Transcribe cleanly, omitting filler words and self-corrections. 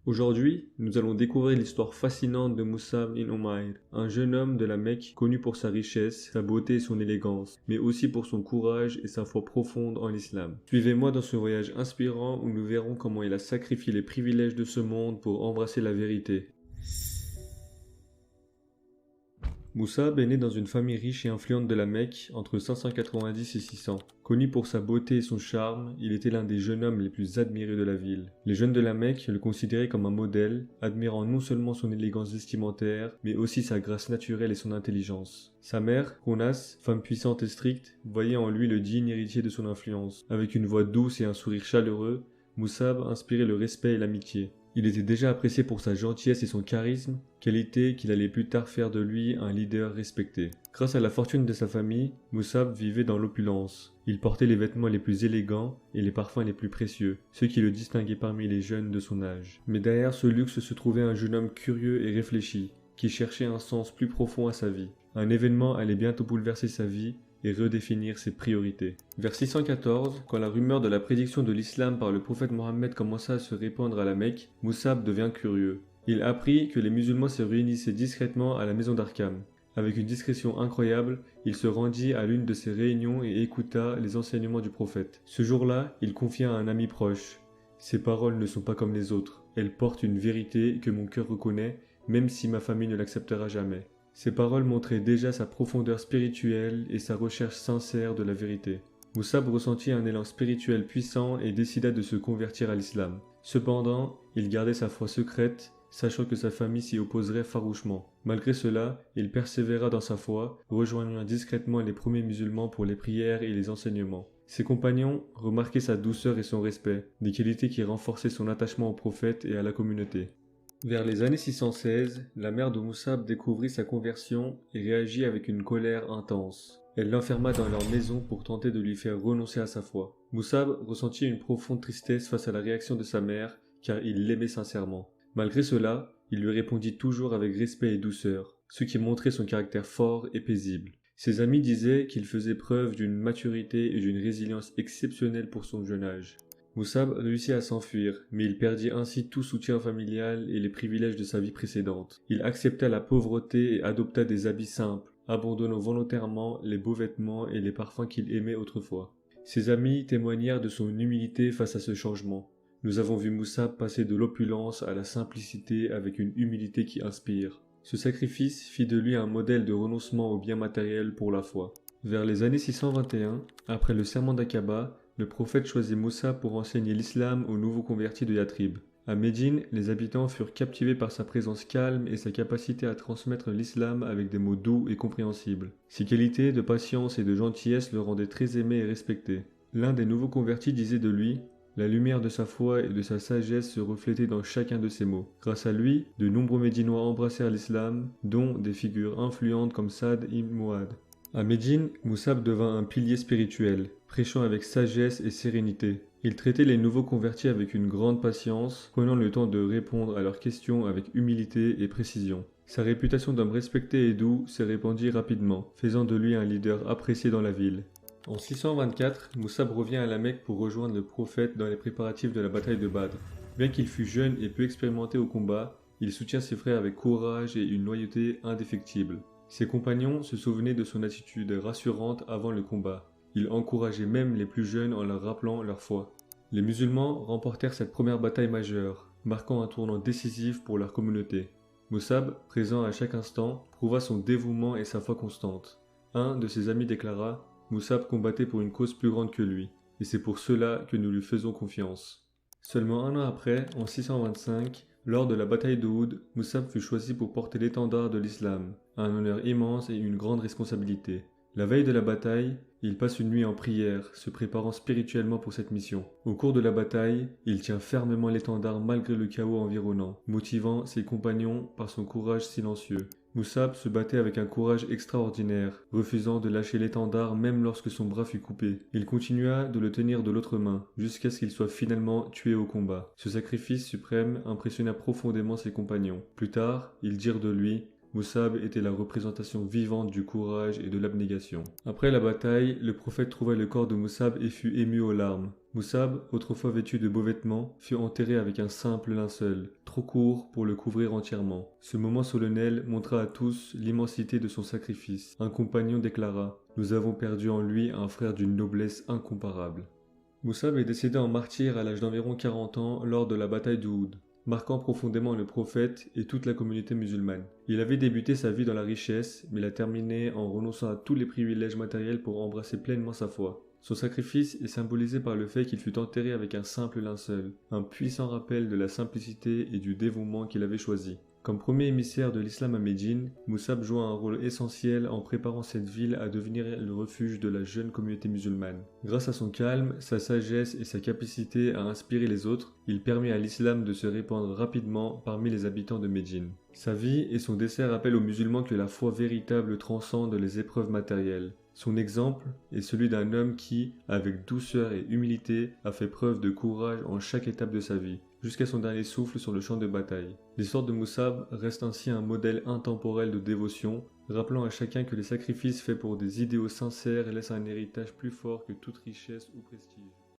Aujourd'hui, nous allons découvrir l'histoire fascinante de Mus'ab ibn Umayr, un jeune homme de la Mecque connu pour sa richesse, sa beauté et son élégance, mais aussi pour son courage et sa foi profonde en l'islam. Suivez-moi dans ce voyage inspirant où nous verrons comment il a sacrifié les privilèges de ce monde pour embrasser la vérité. Mus'ab est né dans une famille riche et influente de la Mecque entre 590 et 600. Connu pour sa beauté et son charme, il était l'un des jeunes hommes les plus admirés de la ville. Les jeunes de la Mecque le considéraient comme un modèle, admirant non seulement son élégance vestimentaire, mais aussi sa grâce naturelle et son intelligence. Sa mère, Kounas, femme puissante et stricte, voyait en lui le digne héritier de son influence. Avec une voix douce et un sourire chaleureux, Mus'ab inspirait le respect et l'amitié. Il était déjà apprécié pour sa gentillesse et son charisme, qualité qu'il allait plus tard faire de lui un leader respecté. Grâce à la fortune de sa famille, Mus'ab vivait dans l'opulence. Il portait les vêtements les plus élégants et les parfums les plus précieux, ce qui le distinguait parmi les jeunes de son âge. Mais derrière ce luxe se trouvait un jeune homme curieux et réfléchi, qui cherchait un sens plus profond à sa vie. Un événement allait bientôt bouleverser sa vie et redéfinir ses priorités. Vers 614, quand la rumeur de la prédiction de l'islam par le prophète Mohammed commença à se répandre à la Mecque, Mus'ab devint curieux. Il apprit que les musulmans se réunissaient discrètement à la maison d'Arkham. Avec une discrétion incroyable, il se rendit à l'une de ces réunions et écouta les enseignements du prophète. Ce jour-là, il confia à un ami proche. « Ces paroles ne sont pas comme les autres. Elles portent une vérité que mon cœur reconnaît, même si ma famille ne l'acceptera jamais. » Ces paroles montraient déjà sa profondeur spirituelle et sa recherche sincère de la vérité. Mus'ab ressentit un élan spirituel puissant et décida de se convertir à l'islam. Cependant, il gardait sa foi secrète, sachant que sa famille s'y opposerait farouchement. Malgré cela, il persévéra dans sa foi, rejoignant discrètement les premiers musulmans pour les prières et les enseignements. Ses compagnons remarquaient sa douceur et son respect, des qualités qui renforçaient son attachement au prophète et à la communauté. Vers les années 616, la mère de Mus'ab découvrit sa conversion et réagit avec une colère intense. Elle l'enferma dans leur maison pour tenter de lui faire renoncer à sa foi. Mus'ab ressentit une profonde tristesse face à la réaction de sa mère, car il l'aimait sincèrement. Malgré cela, il lui répondit toujours avec respect et douceur, ce qui montrait son caractère fort et paisible. Ses amis disaient qu'il faisait preuve d'une maturité et d'une résilience exceptionnelles pour son jeune âge. Mus'ab réussit à s'enfuir, mais il perdit ainsi tout soutien familial et les privilèges de sa vie précédente. Il accepta la pauvreté et adopta des habits simples, abandonnant volontairement les beaux vêtements et les parfums qu'il aimait autrefois. Ses amis témoignèrent de son humilité face à ce changement. Nous avons vu Mus'ab passer de l'opulence à la simplicité avec une humilité qui inspire. Ce sacrifice fit de lui un modèle de renoncement aux biens matériels pour la foi. Vers les années 621, après le serment d'Aqaba, le prophète choisit Mus'ab pour enseigner l'islam aux nouveaux convertis de Yatrib. À Médine, les habitants furent captivés par sa présence calme et sa capacité à transmettre l'islam avec des mots doux et compréhensibles. Ses qualités de patience et de gentillesse le rendaient très aimé et respecté. L'un des nouveaux convertis disait de lui « La lumière de sa foi et de sa sagesse se reflétait dans chacun de ses mots. Grâce à lui, de nombreux Médinois embrassèrent l'islam, dont des figures influentes comme Saad ibn Mu'adh. À Médine, Mus'ab devint un pilier spirituel, prêchant avec sagesse et sérénité. Il traitait les nouveaux convertis avec une grande patience, prenant le temps de répondre à leurs questions avec humilité et précision. Sa réputation d'homme respecté et doux s'est répandue rapidement, faisant de lui un leader apprécié dans la ville. En 624, Mus'ab revient à la Mecque pour rejoindre le prophète dans les préparatifs de la bataille de Badr. Bien qu'il fût jeune et peu expérimenté au combat, il soutient ses frères avec courage et une loyauté indéfectible. Ses compagnons se souvenaient de son attitude rassurante avant le combat. Il encourageait même les plus jeunes en leur rappelant leur foi. Les musulmans remportèrent cette première bataille majeure, marquant un tournant décisif pour leur communauté. Mus'ab, présent à chaque instant, prouva son dévouement et sa foi constante. Un de ses amis déclara « Mus'ab combattait pour une cause plus grande que lui, et c'est pour cela que nous lui faisons confiance. » Seulement un an après, en 625, lors de la bataille d'Uhud, Mus'ab fut choisi pour porter l'étendard de l'islam, un honneur immense et une grande responsabilité. La veille de la bataille, il passe une nuit en prière, se préparant spirituellement pour cette mission. Au cours de la bataille, il tient fermement l'étendard malgré le chaos environnant, motivant ses compagnons par son courage silencieux. Mus'ab se battait avec un courage extraordinaire, refusant de lâcher l'étendard même lorsque son bras fut coupé. Il continua de le tenir de l'autre main, jusqu'à ce qu'il soit finalement tué au combat. Ce sacrifice suprême impressionna profondément ses compagnons. Plus tard, ils dirent de lui « Moussab était la représentation vivante du courage et de l'abnégation. Après la bataille, le prophète trouva le corps de Moussab et fut ému aux larmes. Moussab, autrefois vêtu de beaux vêtements, fut enterré avec un simple linceul, trop court pour le couvrir entièrement. Ce moment solennel montra à tous l'immensité de son sacrifice. Un compagnon déclara « Nous avons perdu en lui un frère d'une noblesse incomparable ». Moussab est décédé en martyr à l'âge d'environ 40 ans lors de la bataille d'Uhud, marquant profondément le prophète et toute la communauté musulmane. Il avait débuté sa vie dans la richesse, mais l'a terminé en renonçant à tous les privilèges matériels pour embrasser pleinement sa foi. Son sacrifice est symbolisé par le fait qu'il fut enterré avec un simple linceul, un puissant rappel de la simplicité et du dévouement qu'il avait choisi. Comme premier émissaire de l'islam à Médine, Moussab joua un rôle essentiel en préparant cette ville à devenir le refuge de la jeune communauté musulmane. Grâce à son calme, sa sagesse et sa capacité à inspirer les autres, il permit à l'islam de se répandre rapidement parmi les habitants de Médine. Sa vie et son décès rappellent aux musulmans que la foi véritable transcende les épreuves matérielles. Son exemple est celui d'un homme qui, avec douceur et humilité, a fait preuve de courage en chaque étape de sa vie, jusqu'à son dernier souffle sur le champ de bataille. L'histoire de Moussab reste ainsi un modèle intemporel de dévotion, rappelant à chacun que les sacrifices faits pour des idéaux sincères laissent un héritage plus fort que toute richesse ou prestige.